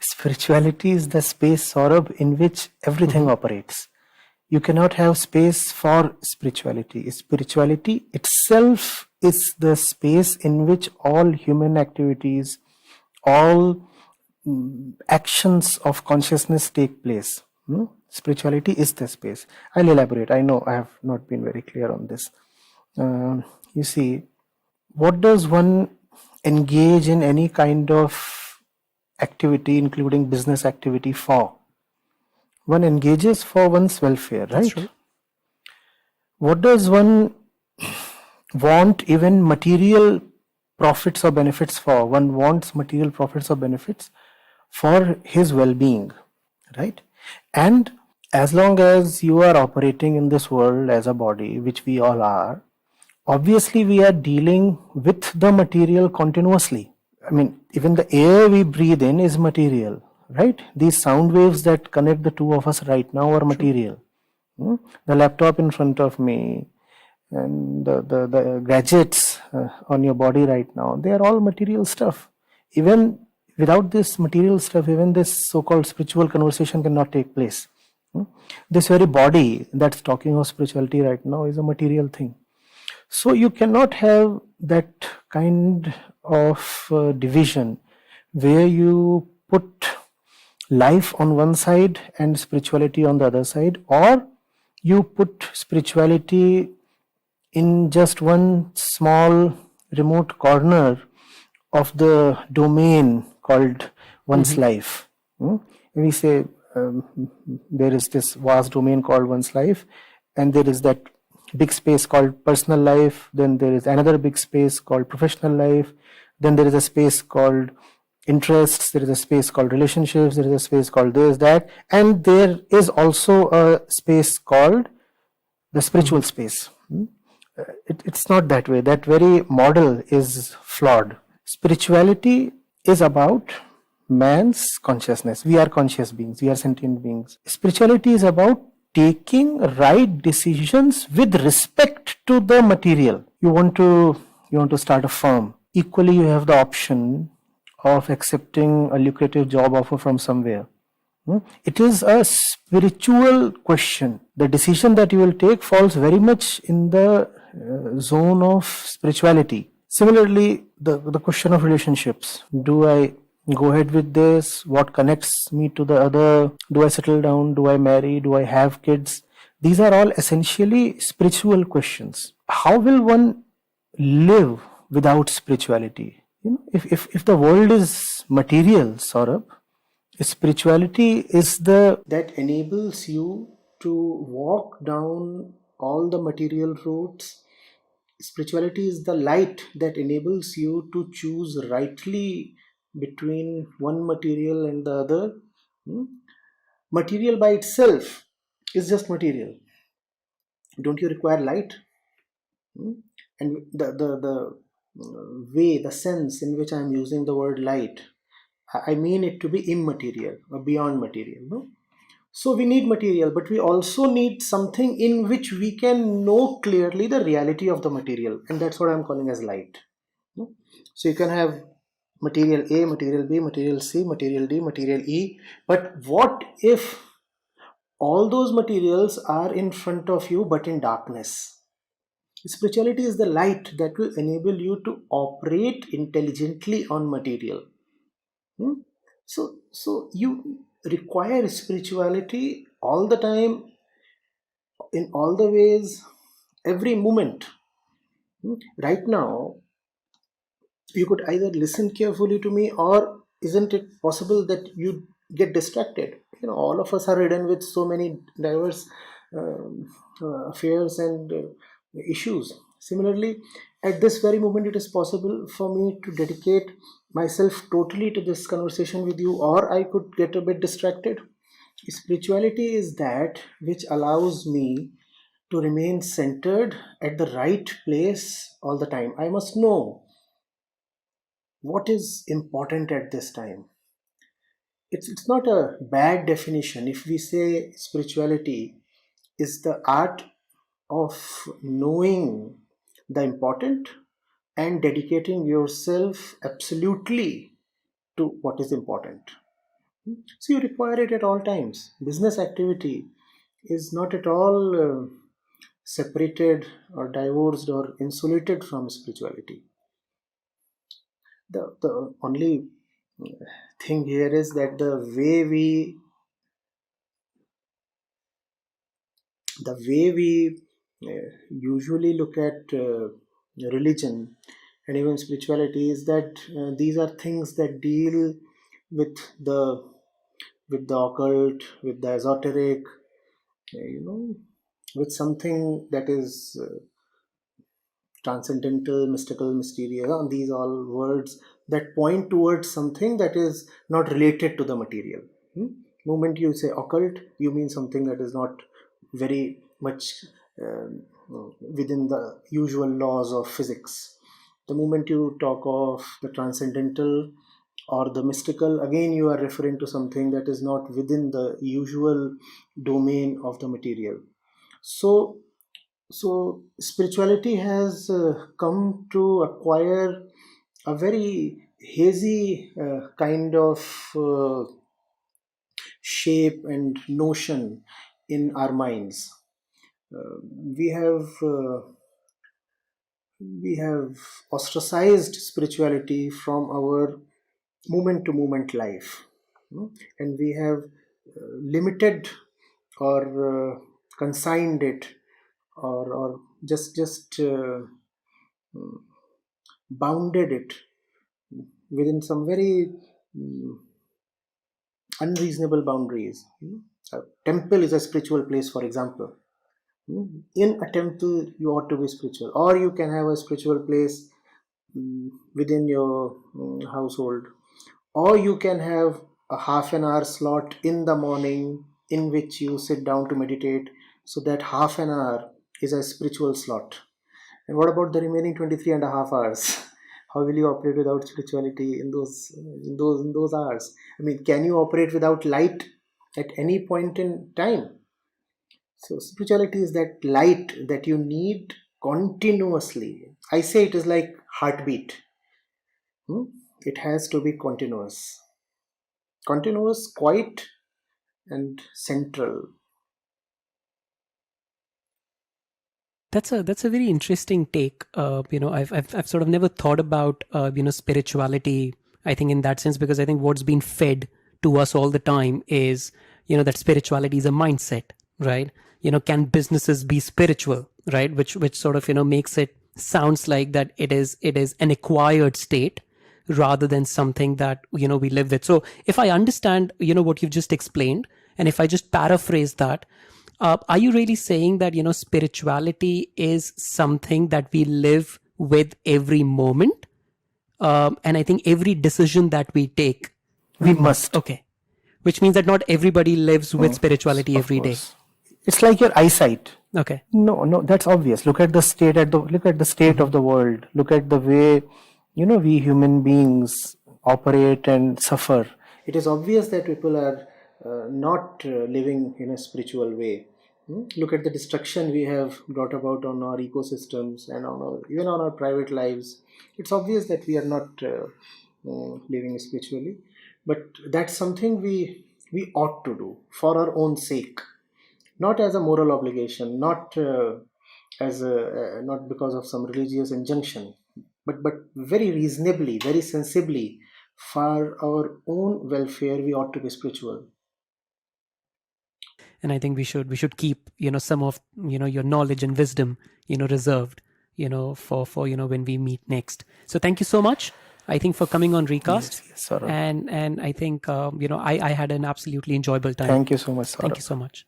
Spirituality is the space, Saurabh, in which everything operates. You cannot have space for spirituality. Spirituality itself is the space in which all human activities, all actions of consciousness take place. Spirituality is the space. I'll elaborate. I know I have not been very clear on this. You see, what does one engage in any kind of activity, including business activity, for? One engages for one's welfare, right? True. What does one want even material profits or benefits for? One wants material profits or benefits for his well-being, right? And as long as you are operating in this world as a body, which we all are, obviously we are dealing with the material continuously. I mean, even the air we breathe in is material, right? These sound waves that connect the two of us right now are material. The laptop in front of me and the gadgets on your body right now, they are all material stuff. Even without this material stuff, even this so-called spiritual conversation cannot take place. This very body that's talking of spirituality right now is a material thing. So you cannot have that kind of division where you put life on one side and spirituality on the other side, or you put spirituality in just one small remote corner of the domain called one's life. We say there is this vast domain called one's life, and there is that big space called personal life, then there is another big space called professional life, then there is a space called interests, there is a space called relationships, there is a space called this, that, and there is also a space called the spiritual space. It's not that way. That very model is flawed. Spirituality is about man's consciousness. We are conscious beings, we are sentient beings. Spirituality is about taking right decisions with respect to the material. You want to start a firm. Equally, you have the option of accepting a lucrative job offer from somewhere. It is a spiritual question. The decision that you will take falls very much in the zone of spirituality. Similarly, the question of relationships. Do I go ahead with this? What connects me to the other? Do I settle down? Do I marry? Do I have kids? These are all essentially spiritual questions. How will one live without spirituality? If the world is material, Saurabh, spirituality is that enables you to walk down all the material roads. Spirituality is the light that enables you to choose rightly between one material and the other. Material by itself is just material. Don't you require light? And the way, the sense in which I am using the word light, I mean it to be immaterial or beyond material. No? So we need material, but we also need something in which we can know clearly the reality of the material, and that's what I'm calling as light. So you can have material A, material B, material C, material D, material E, but what if all those materials are in front of you but in darkness? Spirituality is the light that will enable you to operate intelligently on material. So you require spirituality all the time, in all the ways, every moment. Right now, you could either listen carefully to me, or isn't it possible that you get distracted? All of us are ridden with so many diverse affairs and issues. Similarly, at this very moment, it is possible for me to dedicate myself totally to this conversation with you, or I could get a bit distracted. Spirituality is that which allows me to remain centered at the right place all the time. I must know what is important at this time. It's not a bad definition if we say spirituality is the art of knowing the important and dedicating yourself absolutely to what is important. So you require it at all times. Business activity is not at all separated or divorced or insulated from spirituality. The only thing here is that the way we usually look at religion and even spirituality is that these are things that deal with the with the occult, with the esoteric, with something that is transcendental, mystical, mysterious. These all words that point towards something that is not related to the material. Moment you say occult, you mean something that is not very much within the usual laws of physics. The moment you talk of the transcendental or the mystical, again you are referring to something that is not within the usual domain of the material. So so spirituality has come to acquire a very hazy kind of shape and notion in our minds. Uh, we have we have ostracized spirituality from our moment to moment life. And we have limited or consigned it, or just bounded it within some very mm, unreasonable boundaries. A temple is a spiritual place, for example. In a temple, you ought to be spiritual, or you can have a spiritual place within your household, or you can have a half an hour slot in the morning in which you sit down to meditate. So that half an hour is a spiritual slot. And what about the remaining 23 and a half hours? How will you operate without spirituality in those hours? I mean, can you operate without light at any point in time? So spirituality is that light that you need continuously. I say it is like heartbeat. Hmm? It has to be continuous, quiet, and central. That's a very interesting take. I've sort of never thought about spirituality. I think in that sense, because I think what's been fed to us all the time is that spirituality is a mindset, right? Can businesses be spiritual, right? Which sort of makes it sounds like that it is an acquired state rather than something that we live with. So if I understand what you've just explained, and if I just paraphrase that, are you really saying that spirituality is something that we live with every moment, and I think every decision that we take, We must. okay, which means that not everybody lives with spirituality Of every day. course. It's like your eyesight. Okay. No, no, that's obvious. Look at the state of the world. Look at the way we human beings operate and suffer. It is obvious that people are not living in a spiritual way. Look at the destruction we have brought about on our ecosystems and even on our private lives. It's obvious that we are not living spiritually, but that's something we ought to do for our own sake, not as a moral obligation, not not because of some religious injunction, but very reasonably, very sensibly, for our own welfare. We ought to be spiritual. And I think we should keep some of your knowledge and wisdom reserved for when we meet next. So thank you so much, I think, for coming on Recast. Yes, Saurabh. And I think I had an absolutely enjoyable time. Thank you so much, Thank you Saurabh. so much.